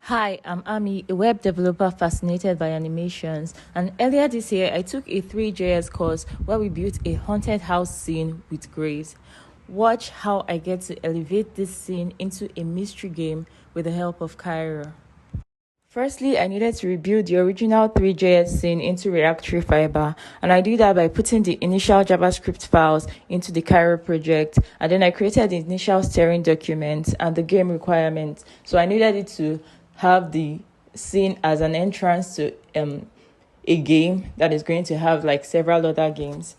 Hi, I'm Ami, a web developer fascinated by animations, and earlier this year I took a 3JS course where we built a haunted house scene with graves. Watch how I get to elevate this scene into a mystery game with the help of Kiro. Firstly, I needed to rebuild the original 3JS scene into React Tree Fiber, and I did that by putting the initial JavaScript files into the Cairo project, and then I created the initial steering document and the game requirements. So I needed it to have the scene as an entrance to a game that is going to have like several other games.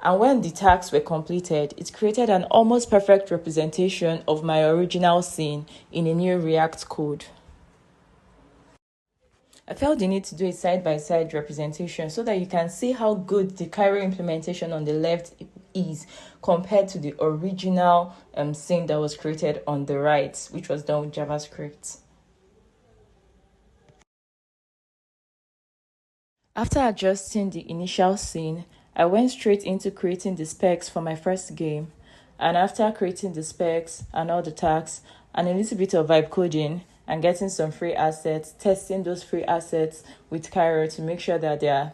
And when the tasks were completed, it created an almost perfect representation of my original scene in a new React code. I felt the need to do a side-by-side representation so that you can see how good the Cairo implementation on the left is compared to the original scene that was created on the right, which was done with JavaScript. After adjusting the initial scene, I went straight into creating the specs for my first game. And after creating the specs and all the tasks and a little bit of vibe coding and getting some free assets, testing those free assets with Cairo to make sure that they are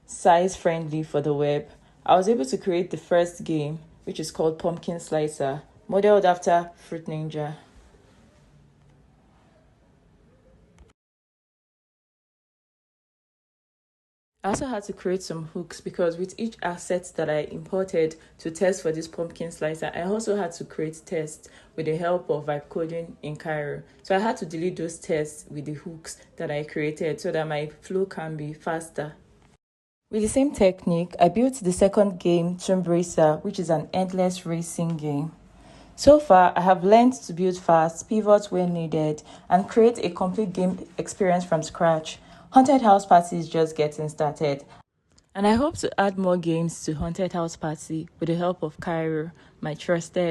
size friendly for the web, I was able to create the first game, which is called Pumpkin Slicer, modeled after Fruit Ninja. I also had to create some hooks because with each asset that I imported to test for this pumpkin slicer, I also had to create tests with the help of vibe coding in Cairo. So I had to delete those tests with the hooks that I created so that my flow can be faster. With the same technique, I built the second game, Tomb Racer, which is an endless racing game. So far, I have learned to build fast, pivot when needed, and create a complete game experience from scratch. Haunted House Party is just getting started. And I hope to add more games to Haunted House Party with the help of Cairo, my trusted